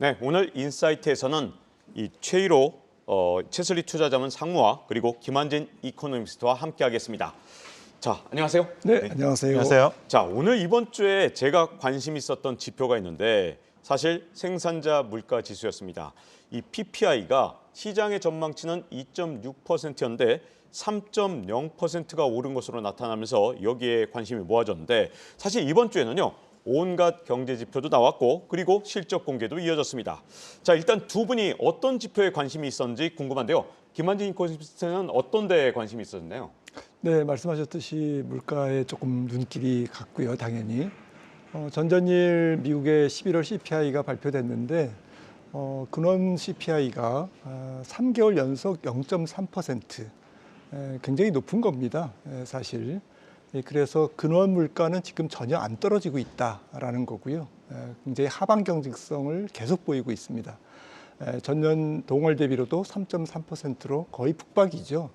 네, 오늘 인사이트에서는 이 최일호 채슬리 투자자문 상무와 그리고 김한진 이코노미스트와 함께하겠습니다. 자, 안녕하세요. 네, 안녕하세요. 안녕하세요. 자, 오늘 이번 주에 제가 관심 있었던 지표가 있는데 사실 생산자 물가 지수였습니다. 이 PPI가 시장의 전망치는 2.6%였는데 3.0%가 오른 것으로 나타나면서 여기에 관심이 모아졌는데 사실 이번 주에는요. 온갖 경제 지표도 나왔고 그리고 실적 공개도 이어졌습니다. 자, 일단 두 분이 어떤 지표에 관심이 있었는지 궁금한데요. 김한진 이코노미스트는 어떤 데에 관심이 있었나요? 네, 말씀하셨듯이 물가에 조금 눈길이 갔고요, 당연히. 전전일 미국의 11월 CPI가 발표됐는데 근원 CPI가 3개월 연속 0.3%, 굉장히 높은 겁니다, 사실. 그래서 근원 물가는 지금 전혀 안 떨어지고 있다라는 거고요. 굉장히 하방 경직성을 계속 보이고 있습니다. 전년 동월 대비로도 3.3%로 거의 북박이죠.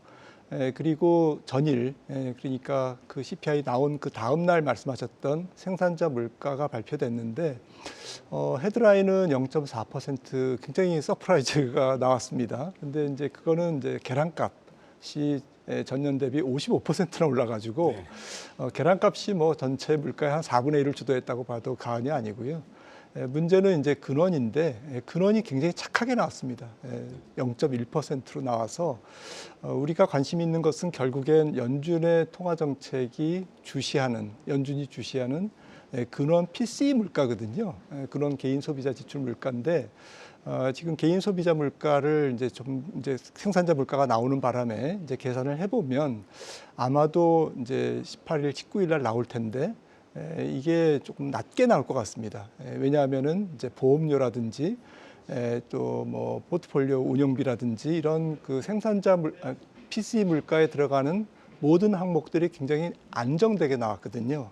그리고 전일, 그러니까 그 CPI 나온 그 다음 날 말씀하셨던 생산자 물가가 발표됐는데 헤드라인은 0.4%, 굉장히 서프라이즈가 나왔습니다. 근데 이제 그거는 이제 계란값이 전년 대비 55%나 올라가지고 계란값이 뭐 전체 물가의 한 4분의 1을 주도했다고 봐도 과언이 아니고요. 문제는 이제 근원인데 근원이 굉장히 착하게 나왔습니다. 0.1%로 나와서 우리가 관심 있는 것은 결국엔 연준의 통화 정책이 주시하는, 연준이 주시하는 근원 PCE 물가거든요. 근원 개인 소비자 지출 물가인데 지금 개인 소비자 물가를 이제 생산자 물가가 나오는 바람에 이제 계산을 해보면 아마도 이제 18일, 19일 날 나올 텐데 이게 조금 낮게 나올 것 같습니다. 왜냐하면은 이제 보험료라든지 또 뭐 포트폴리오 운영비라든지 이런 그 PCE 물가에 들어가는 모든 항목들이 굉장히 안정되게 나왔거든요.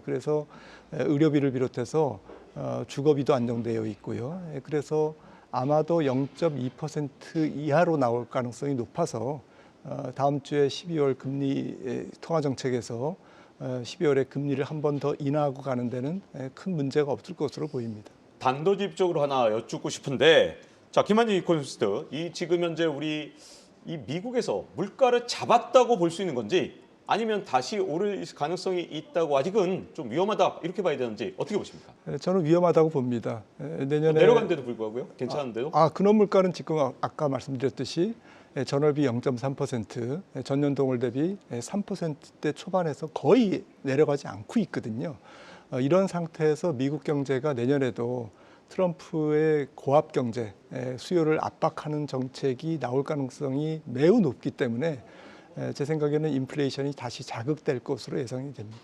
그래서 의료비를 비롯해서 주거비도 안정되어 있고요. 그래서 아마도 0.2% 이하로 나올 가능성이 높아서 다음 주에 12월 금리 통화 정책에서 12월에 금리를 한 번 더 인하하고 가는 데는 큰 문제가 없을 것으로 보입니다. 단도직입적으로 하나 여쭙고 싶은데 자, 김한진 이코노미스트, 이 지금 현재 우리 이 미국에서 물가를 잡았다고 볼 수 있는 건지 아니면 다시 오를 가능성이 있다고 아직은 좀 위험하다 이렇게 봐야 되는지 어떻게 보십니까? 저는 위험하다고 봅니다. 내년에 내려간데도 불구하고요? 괜찮은데도? 근원 물가는 지금 아까 말씀드렸듯이 전월비 0.3%, 전년 동월 대비 3%대 초반에서 거의 내려가지 않고 있거든요. 이런 상태에서 미국 경제가 내년에도 트럼프의 고압 경제, 수요를 압박하는 정책이 나올 가능성이 매우 높기 때문에 제 생각에는 인플레이션이 다시 자극될 것으로 예상이 됩니다.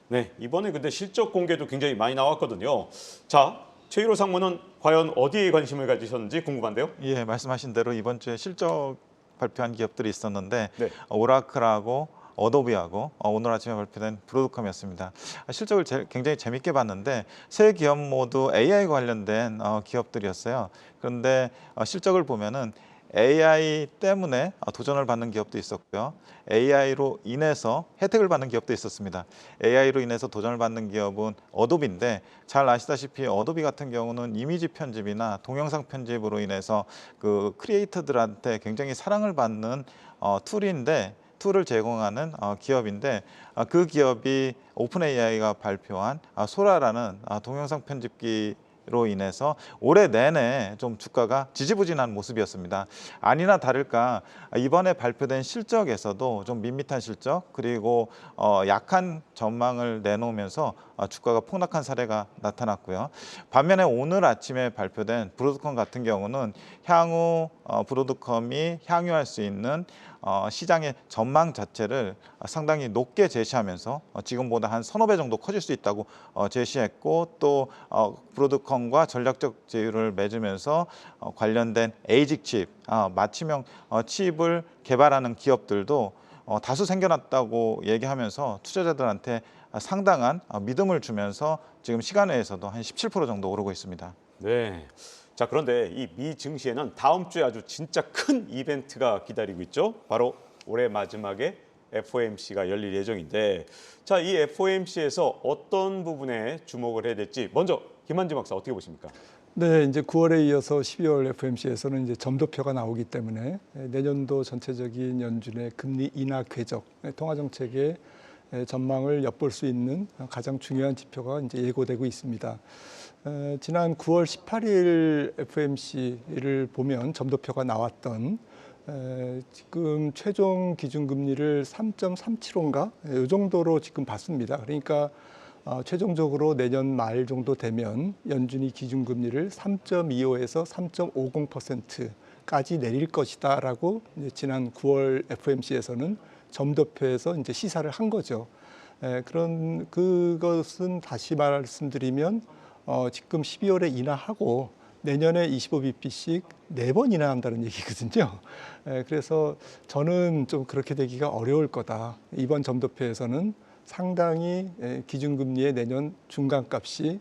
네, 이번에 근데 실적 공개도 굉장히 많이 나왔거든요. 자, 최일호 상무는 과연 어디에 관심을 가지셨는지 궁금한데요. 예, 말씀하신 대로 이번 주에 실적 발표한 기업들이 있었는데 네. 오라클하고 어도비하고 오늘 아침에 발표된 브로드컴이었습니다. 실적을 굉장히 재밌게 봤는데 세 기업 모두 AI 관련된 기업들이었어요. 그런데 실적을 보면은 AI 때문에 도전을 받는 기업도 있었고요. AI로 인해서 혜택을 받는 기업도 있었습니다. AI로 인해서 도전을 받는 기업은 어도비인데 잘 아시다시피 어도비 같은 경우는 이미지 편집이나 동영상 편집으로 인해서 그 크리에이터들한테 굉장히 사랑을 받는 툴을 제공하는 기업인데 그 기업이 오픈 AI가 발표한 소라라는 동영상 편집기 로 인해서 올해 내내 좀 주가가 지지부진한 모습이었습니다. 아니나 다를까 이번에 발표된 실적에서도 좀 밋밋한 실적 그리고 약한 전망을 내놓으면서 주가가 폭락한 사례가 나타났고요. 반면에 오늘 아침에 발표된 브로드컴 같은 경우는 향후 브로드컴이 향유할 수 있는 시장의 전망 자체를 상당히 높게 제시하면서 지금보다 한 서너 배 정도 커질 수 있다고 제시했고 또 브로드컴과 전략적 제휴를 맺으면서 관련된 에이직 칩, 맞춤형 칩을 개발하는 기업들도 다수 생겨났다고 얘기하면서 투자자들한테 상당한 믿음을 주면서 지금 시간외에서도 한 17% 정도 오르고 있습니다. 네. 자, 그런데 이 미 증시에는 다음 주에 아주 진짜 큰 이벤트가 기다리고 있죠. 바로 올해 마지막에 FOMC가 열릴 예정인데 자, 이 FOMC에서 어떤 부분에 주목을 해야 될지 먼저 김한진 박사 어떻게 보십니까? 네, 이제 9월에 이어서 12월 FOMC에서는 이제 점도표가 나오기 때문에 내년도 전체적인 연준의 금리 인하 궤적, 통화 정책의 전망을 엿볼 수 있는 가장 중요한 지표가 이제 예고되고 있습니다. 지난 9월 18일 FOMC를 보면 점도표가 나왔던 지금 최종 기준금리를 3.375인가 이 정도로 지금 봤습니다. 그러니까 최종적으로 내년 말 정도 되면 연준이 기준금리를 3.25에서 3.50%까지 내릴 것이다라고 지난 9월 FOMC에서는 점도표에서 이제 시사를 한 거죠. 그것은 다시 말씀드리면 지금 12월에 인하하고 내년에 25bp씩 4번 인하한다는 얘기거든요. 그래서 저는 좀 그렇게 되기가 어려울 거다. 이번 점도표에서는 상당히 기준금리의 내년 중간값이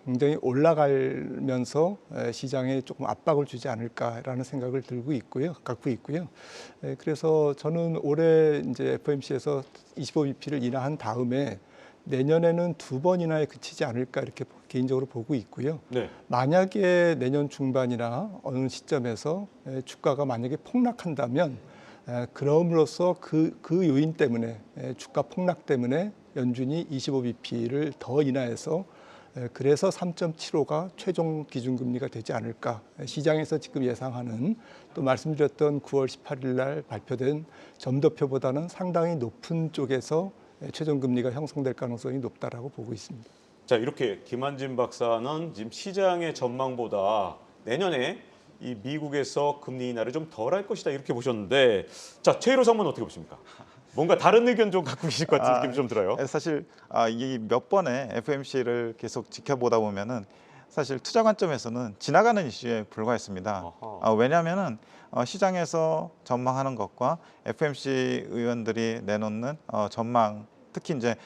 굉장히 올라가면서 시장에 조금 압박을 주지 않을까라는 생각을 갖고 있고요. 그래서 저는 올해 이제 FOMC에서 25bp를 인하한 다음에 내년에는 2번 인하에 그치지 않을까 이렇게 개인적으로 보고 있고요. 네. 만약에 내년 중반이나 어느 시점에서 주가가 만약에 폭락한다면 그럼으로써 그 요인 때문에 주가 폭락 때문에 연준이 25bp를 더 인하해서 그래서 3.75가 최종 기준금리가 되지 않을까. 시장에서 지금 예상하는 또 말씀드렸던 9월 18일 날 발표된 점도표보다는 상당히 높은 쪽에서 최종 금리가 형성될 가능성이 높다라고 보고 있습니다. 자, 이렇게 김한진 박사는 지금 시장의 전망보다 내년에 이 미국에서 금리 인하를 좀 덜 할 것이다 이렇게 보셨는데, 자, 최일호 상무는 어떻게 보십니까? 뭔가 다른 의견 좀 갖고 계실 것 같은 느낌이 좀 들어요. 사실 이 몇 번의 FOMC를 계속 지켜보다 보면은 사실 투자 관점에서는 지나가는 이슈에 불과했습니다. 왜냐하면은 시장에서 전망하는 것과 FOMC 의원들이 내놓는 전망, 특히 이제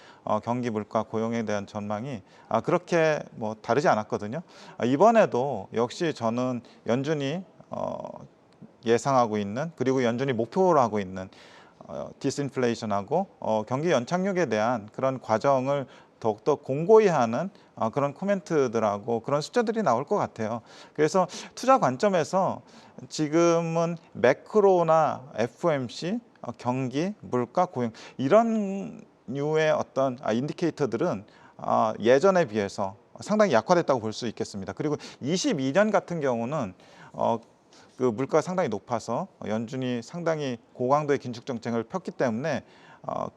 경기 물가 고용에 대한 전망이 그렇게 뭐 다르지 않았거든요. 이번에도 역시 저는 연준이 예상하고 있는, 그리고 연준이 목표로 하고 있는 디스인플레이션하고 경기 연착륙에 대한 그런 과정을 더욱더 공고히 하는 그런 코멘트들하고 그런 숫자들이 나올 것 같아요. 그래서 투자 관점에서 지금은 매크로나 FOMC, 경기, 물가, 고용 이런 류의 어떤 인디케이터들은 예전에 비해서 상당히 약화됐다고 볼 수 있겠습니다. 그리고 22년 같은 경우는 그 물가가 상당히 높아서 연준이 상당히 고강도의 긴축 정책을 폈기 때문에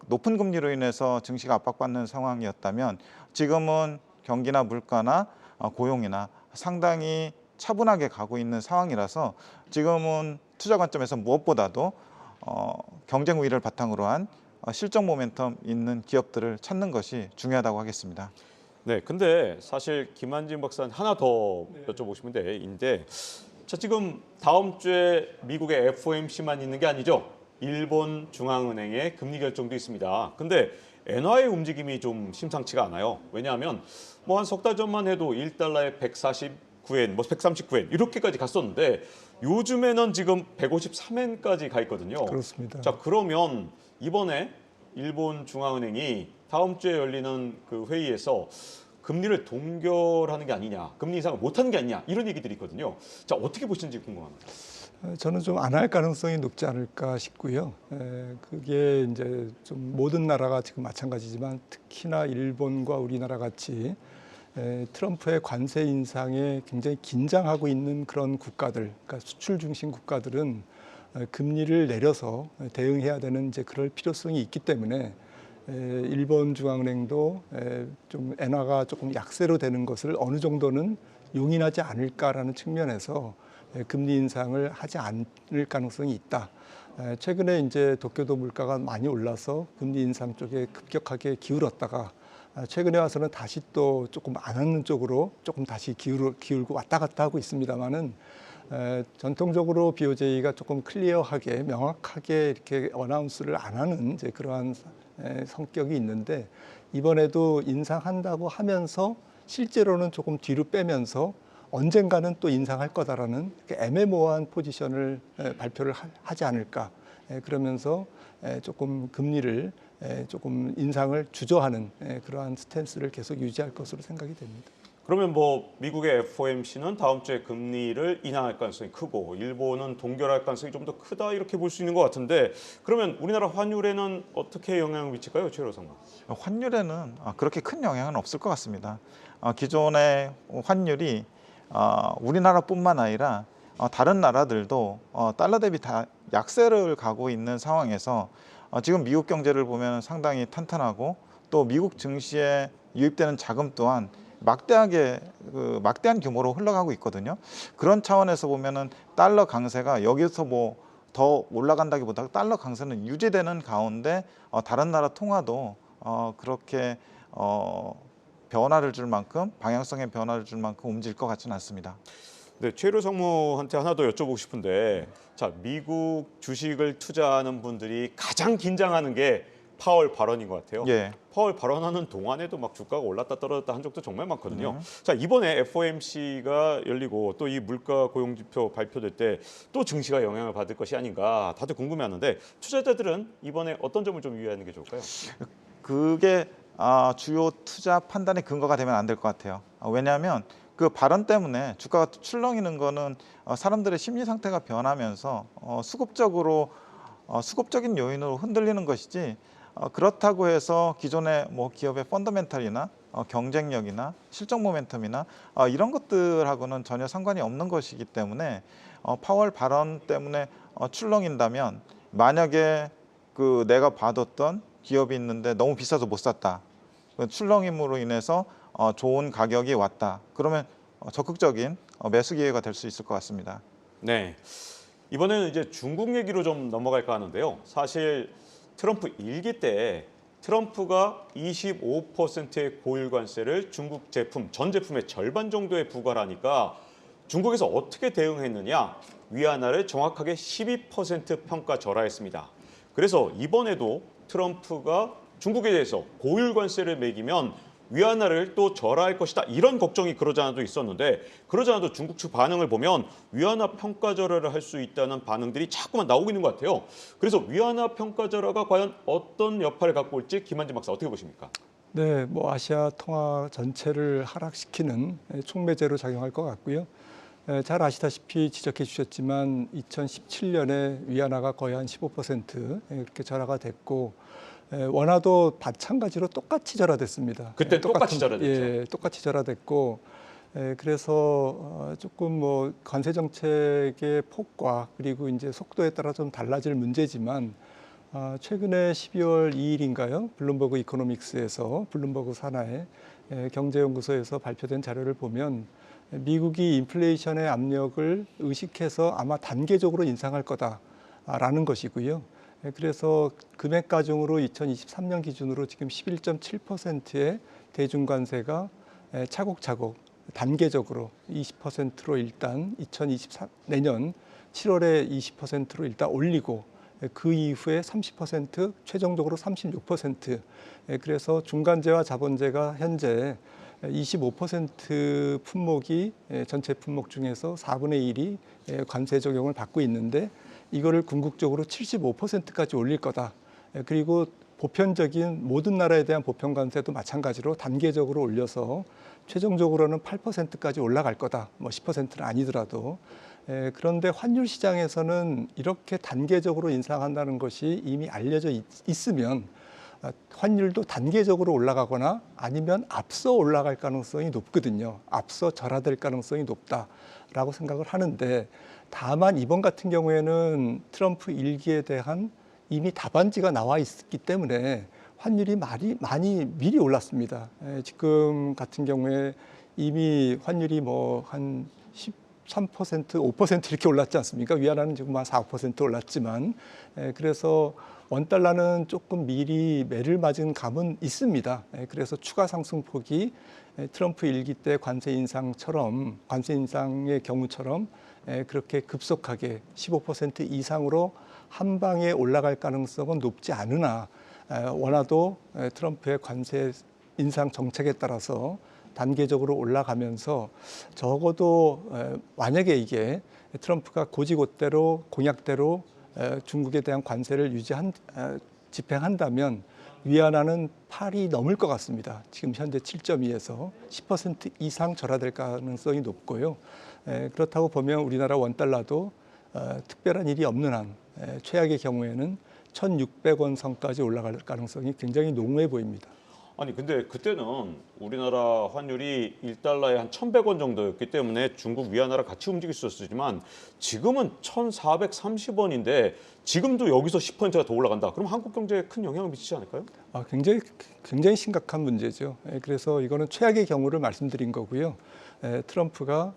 높은 금리로 인해서 증시가 압박받는 상황이었다면 지금은 경기나 물가나 고용이나 상당히 차분하게 가고 있는 상황이라서 지금은 투자 관점에서 무엇보다도 경쟁 우위를 바탕으로 한 실적 모멘텀 있는 기업들을 찾는 것이 중요하다고 하겠습니다. 네, 근데 사실 김한진 박사는 하나 더 여쭤보시면 돼인데, 자, 지금 다음 주에 미국의 FOMC만 있는 게 아니죠. 일본 중앙은행의 금리 결정도 있습니다. 근데 엔화의 움직임이 좀 심상치가 않아요. 왜냐하면 뭐 한 석 달 전만 해도 1달러에 149엔, 뭐 139엔 이렇게까지 갔었는데 요즘에는 지금 153엔까지 가 있거든요. 그렇습니다. 자, 그러면 이번에 일본 중앙은행이 다음 주에 열리는 그 회의에서 금리를 동결하는 게 아니냐, 금리 인상을 못하는 게 아니냐 이런 얘기들이 있거든요. 자, 어떻게 보시는지 궁금합니다. 저는 좀 안 할 가능성이 높지 않을까 싶고요. 그게 이제 좀 모든 나라가 지금 마찬가지지만 특히나 일본과 우리나라 같이 트럼프의 관세 인상에 굉장히 긴장하고 있는 그런 국가들, 그러니까 수출 중심 국가들은 금리를 내려서 대응해야 되는 이제 그럴 필요성이 있기 때문에 일본 중앙은행도 좀 엔화가 조금 약세로 되는 것을 어느 정도는 용인하지 않을까라는 측면에서 금리 인상을 하지 않을 가능성이 있다. 최근에 이제 도쿄도 물가가 많이 올라서 금리 인상 쪽에 급격하게 기울었다가 최근에 와서는 다시 또 조금 안 하는 쪽으로 조금 다시 기울고 왔다 갔다 하고 있습니다만은 전통적으로 BOJ가 조금 클리어하게 명확하게 이렇게 어나운스를 안 하는 이제 그러한 성격이 있는데 이번에도 인상한다고 하면서 실제로는 조금 뒤로 빼면서 언젠가는 또 인상할 거다라는 애매모호한 포지션을 발표를 하지 않을까. 그러면서 조금 금리를 조금 인상을 주저하는 그러한 스탠스를 계속 유지할 것으로 생각이 됩니다. 그러면 뭐 미국의 FOMC는 다음 주에 금리를 인하할 가능성이 크고 일본은 동결할 가능성이 좀 더 크다 이렇게 볼 수 있는 것 같은데 그러면 우리나라 환율에는 어떻게 영향을 미칠까요, 최 교수님? 환율에는 그렇게 큰 영향은 없을 것 같습니다. 기존의 환율이 우리나라뿐만 아니라 다른 나라들도 달러 대비 다 약세를 가고 있는 상황에서 지금 미국 경제를 보면 상당히 탄탄하고 또 미국 증시에 유입되는 자금 또한 막대한 규모로 흘러가고 있거든요. 그런 차원에서 보면은 달러 강세가 여기서 뭐 더 올라간다기보다 달러 강세는 유지되는 가운데 다른 나라 통화도 그렇게 변화를 줄 만큼 방향성의 변화를 줄 만큼 움직일 것 같지는 않습니다. 네, 최로 성무한테 하나 더 여쭤보고 싶은데, 자, 미국 주식을 투자하는 분들이 가장 긴장하는 게 파월 발언인 것 같아요. 예. 파월 발언하는 동안에도 막 주가가 올랐다 떨어졌다 한 적도 정말 많거든요. 자, 이번에 FOMC가 열리고 또 이 물가 고용 지표 발표될 때 또 증시가 영향을 받을 것이 아닌가 다들 궁금해하는데 투자자들은 이번에 어떤 점을 좀 유의하는 게 좋을까요? 그게 주요 투자 판단의 근거가 되면 안 될 것 같아요. 왜냐하면 그 발언 때문에 주가가 출렁이는 거는 사람들의 심리 상태가 변하면서 수급적인 요인으로 흔들리는 것이지 그렇다고 해서 기존의 뭐 기업의 펀더멘탈이나 경쟁력이나 실적 모멘텀이나 이런 것들하고는 전혀 상관이 없는 것이기 때문에 파월 발언 때문에 출렁인다면 만약에 그 내가 봐뒀던 기업이 있는데 너무 비싸서 못 샀다. 그 출렁임으로 인해서 좋은 가격이 왔다. 그러면 적극적인 매수 기회가 될 수 있을 것 같습니다. 네. 이번에는 이제 중국 얘기로 좀 넘어갈까 하는데요. 사실 트럼프 일기 때 트럼프가 25%의 고율 관세를 중국 제품, 전 제품의 절반 정도에 부과하니까 중국에서 어떻게 대응했느냐? 위안화를 정확하게 12% 평가 절하했습니다. 그래서 이번에도 트럼프가 중국에 대해서 고율 관세를 매기면 위안화를 또 절하할 것이다 이런 걱정이 그러지 않아도 있었는데 그러지 않아도 중국 측 반응을 보면 위안화 평가 절하를 할 수 있다는 반응들이 자꾸만 나오고 있는 것 같아요. 그래서 위안화 평가 절하가 과연 어떤 역할을 갖고 올지 김한진 박사 어떻게 보십니까? 네, 뭐 아시아 통화 전체를 하락시키는 촉매제로 작용할 것 같고요. 잘 아시다시피 지적해 주셨지만 2017년에 위안화가 거의 한 15% 이렇게 절하가 됐고 원화도 마찬가지로 똑같이 절하됐습니다. 그때 똑같이 절하됐죠. 예, 똑같이 절하됐고 그래서 조금 뭐 관세 정책의 폭과 그리고 이제 속도에 따라 좀 달라질 문제지만 최근에 12월 2일인가요? 블룸버그 이코노믹스에서 블룸버그 산하의 경제연구소에서 발표된 자료를 보면 미국이 인플레이션의 압력을 의식해서 아마 단계적으로 인상할 거다라는 것이고요. 그래서 금액 가중으로 2023년 기준으로 지금 11.7%의 대중관세가 차곡차곡 단계적으로 20%로 일단 2024내년 7월에 20%로 일단 올리고 그 이후에 30% 최종적으로 36% 그래서 중간재와 자본재가 현재 25% 품목이 전체 품목 중에서 4분의 1이 관세 적용을 받고 있는데 이거를 궁극적으로 75%까지 올릴 거다. 그리고 보편적인 모든 나라에 대한 보편 관세도 마찬가지로 단계적으로 올려서 최종적으로는 8%까지 올라갈 거다. 뭐 10%는 아니더라도. 그런데 환율 시장에서는 이렇게 단계적으로 인상한다는 것이 이미 알려져 있으면 환율도 단계적으로 올라가거나 아니면 앞서 올라갈 가능성이 높거든요. 앞서 절하될 가능성이 높다라고 생각을 하는데 다만 이번 같은 경우에는 트럼프 일기에 대한 이미 답안지가 나와 있기 때문에 환율이 많이 미리 올랐습니다. 지금 같은 경우에 이미 환율이 뭐 한 13%, 5% 이렇게 올랐지 않습니까? 위안화는 지금 한 4, 5% 올랐지만 그래서 원달러는 조금 미리 매를 맞은 감은 있습니다. 그래서 추가 상승폭이 트럼프 일기 때 관세 인상의 경우처럼 그렇게 급속하게 15% 이상으로 한 방에 올라갈 가능성은 높지 않으나 원화도 트럼프의 관세 인상 정책에 따라서 단계적으로 올라가면서 적어도 만약에 이게 트럼프가 고지고대로 공약대로 중국에 대한 관세를 집행한다면 위안화는 8이 넘을 것 같습니다. 지금 현재 7.2에서 10% 이상 절하될 가능성이 높고요. 그렇다고 보면 우리나라 원달러도 특별한 일이 없는 한 최악의 경우에는 1,600원 선까지 올라갈 가능성이 굉장히 농후해 보입니다. 아니 근데 그때는 우리나라 환율이 1달러에 한 1,100원 정도였기 때문에 중국 위안화랑 같이 움직일 수 있었지만 지금은 1,430원인데 지금도 여기서 10%가 더 올라간다. 그럼 한국 경제에 큰 영향을 미치지 않을까요? 굉장히 심각한 문제죠. 그래서 이거는 최악의 경우를 말씀드린 거고요. 트럼프가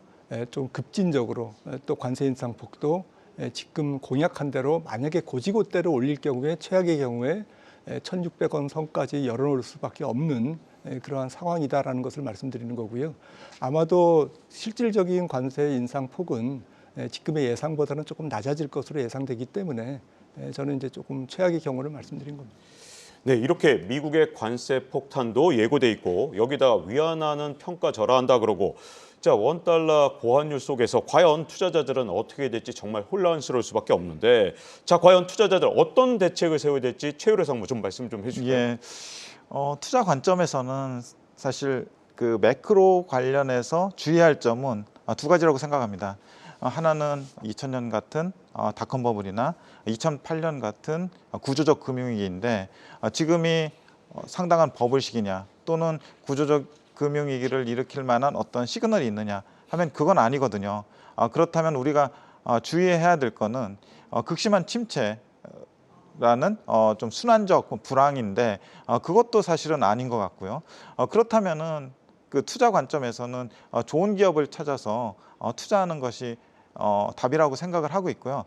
좀 급진적으로 또 관세 인상 폭도 지금 공약한 대로 만약에 고지고대로 올릴 경우에 최악의 경우에 1,600원 선까지 열어놓을 수밖에 없는 그러한 상황이다라는 것을 말씀드리는 거고요. 아마도 실질적인 관세 인상 폭은 지금의 예상보다는 조금 낮아질 것으로 예상되기 때문에 저는 이제 조금 최악의 경우를 말씀드린 겁니다. 네, 이렇게 미국의 관세 폭탄도 예고돼 있고 여기다 위안화는 평가절하한다 그러고 자, 원달러 고환율 속에서 과연 투자자들은 어떻게 될지 정말 혼란스러울 수밖에 없는데 자, 과연 투자자들 어떤 대책을 세워야 될지 최유래 상무 좀 말씀 좀 해주실까요? 예, 투자 관점에서는 사실 그 매크로 관련해서 주의할 점은 두 가지라고 생각합니다. 하나는 2000년 같은 닷컴 버블이나 2008년 같은 구조적 금융위기인데 지금이 상당한 버블 시기냐 또는 구조적 금융위기를 일으킬 만한 어떤 시그널이 있느냐 하면 그건 아니거든요. 그렇다면 우리가 주의해야 될 거는 극심한 침체라는 좀 순환적 불황인데 그것도 사실은 아닌 것 같고요. 그렇다면은 그 투자 관점에서는 좋은 기업을 찾아서 투자하는 것이 답이라고 생각을 하고 있고요.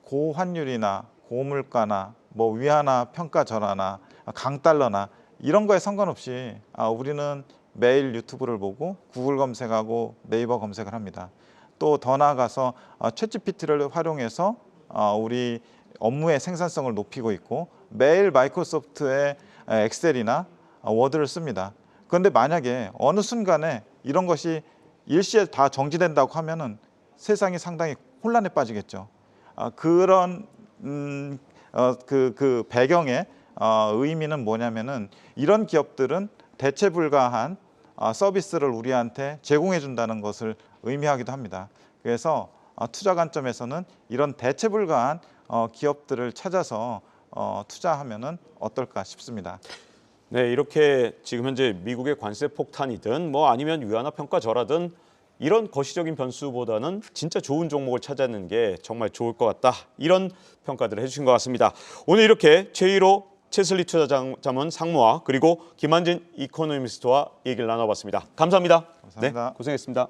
고환율이나 고물가나 뭐 위안화 평가 절하나 강달러나 이런 거에 상관없이 우리는 매일 유튜브를 보고 구글 검색하고 네이버 검색을 합니다. 또 더 나아가서 챗GPT를 활용해서 우리 업무의 생산성을 높이고 있고 매일 마이크로소프트의 엑셀이나 워드를 씁니다. 그런데 만약에 어느 순간에 이런 것이 일시에 다 정지된다고 하면은 세상이 상당히 혼란에 빠지겠죠. 그런 그 배경의 의미는 뭐냐면은 이런 기업들은 대체 불가한 서비스를 우리한테 제공해 준다는 것을 의미하기도 합니다. 그래서 투자 관점에서는 이런 대체 불가한 기업들을 찾아서 투자하면은 어떨까 싶습니다. 네, 이렇게 지금 현재 미국의 관세 폭탄이든 뭐 아니면 위안화 평가 절하든 이런 거시적인 변수보다는 진짜 좋은 종목을 찾아내는 게 정말 좋을 것 같다. 이런 평가들을 해주신 것 같습니다. 오늘 이렇게 최일호 채슬리 투자자문 상무와 그리고 김한진 이코노미스트와 얘기를 나눠봤습니다. 감사합니다. 감사합니다. 네, 고생했습니다.